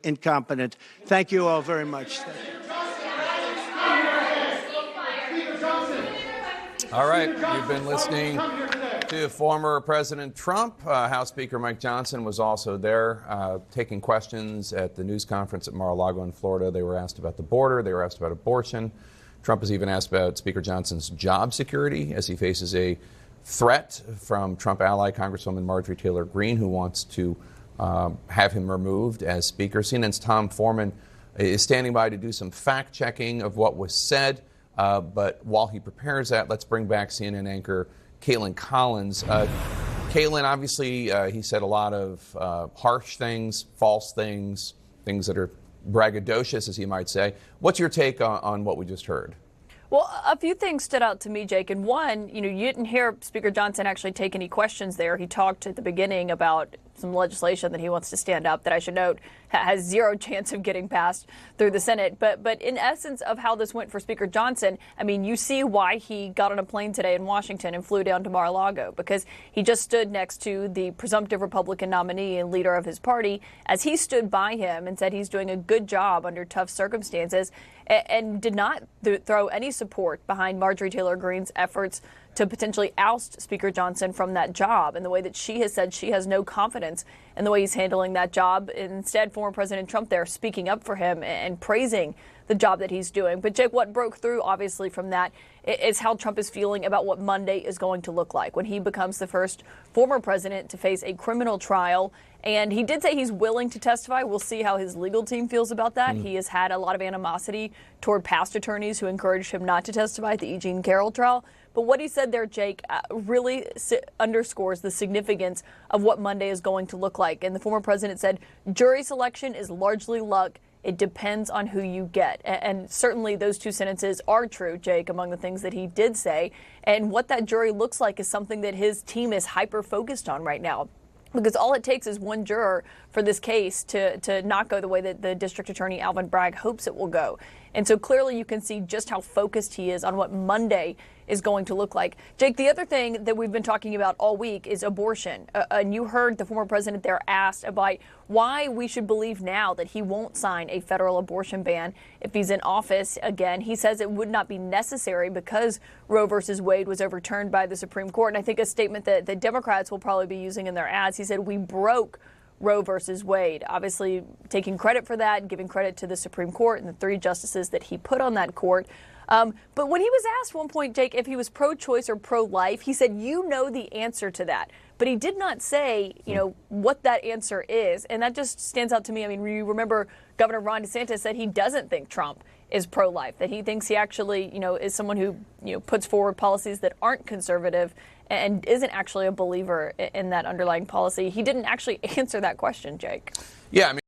incompetent. Thank you all very much. All right, you've been listening to former President Trump. House Speaker Mike Johnson was also there taking questions at the news conference at Mar-a-Lago in Florida. They were asked about the border. They were asked about abortion. Trump was even asked about Speaker Johnson's job security as he faces a threat from Trump ally Congresswoman Marjorie Taylor Greene, who wants to have him removed as Speaker. CNN's Tom Foreman is standing by to do some fact-checking of what was said. But while he prepares that, let's bring back CNN anchor Kaitlan Collins. Kaitlan, obviously, he said a lot of harsh things, false things, things that are braggadocious, as you might say. What's your take on what we just heard? Well, a few things stood out to me, Jake. And one, you didn't hear Speaker Johnson actually take any questions there. He talked at the beginning about some legislation that he wants to stand up that I should note has zero chance of getting passed through the Senate. But in essence of how this went for Speaker Johnson, I mean, you see why he got on a plane today in Washington and flew down to Mar-a-Lago, because he just stood next to the presumptive Republican nominee and leader of his party as he stood by him and said he's doing a good job under tough circumstances, and did not throw any support behind Marjorie Taylor Greene's efforts to potentially oust Speaker Johnson from that job, and the way that she has said she has no confidence in the way he's handling that job. Instead, former President Trump there speaking up for him and praising the job that he's doing. But Jake, what broke through obviously from that is how Trump is feeling about what Monday is going to look like when he becomes the first former president to face a criminal trial. And he did say he's willing to testify. We'll see how his legal team feels about that. He has had a lot of animosity toward past attorneys who encouraged him not to testify at the E. Jean Carroll trial. But what he said there, Jake, really underscores the significance of what Monday is going to look like. And the former president said jury selection is largely luck. It depends on who you get. And certainly those two sentences are true, Jake, among the things that he did say. And what that jury looks like is something that his team is hyper-focused on right now. Because all it takes is one juror for this case to not go the way that the district attorney, Alvin Bragg, hopes it will go. And so clearly you can see just how focused he is on what Monday is going to look like. Jake, the other thing that we've been talking about all week is abortion. And you heard the former president there asked about why we should believe now that he won't sign a federal abortion ban if he's in office again. He says it would not be necessary because Roe versus Wade was overturned by the Supreme Court. And I think a statement that the Democrats will probably be using in their ads, he said, we broke Roe versus Wade, obviously taking credit for that, giving credit to the Supreme Court and the three justices that he put on that court. But when he was asked one point, Jake, if he was pro-choice or pro-life, he said, you know the answer to that. But he did not say, what that answer is. And that just stands out to me. I mean, you remember Governor Ron DeSantis said he doesn't think Trump is pro-life, that he thinks he actually, is someone who, puts forward policies that aren't conservative and isn't actually a believer in that underlying policy. He didn't actually answer that question, Jake. Yeah, I mean,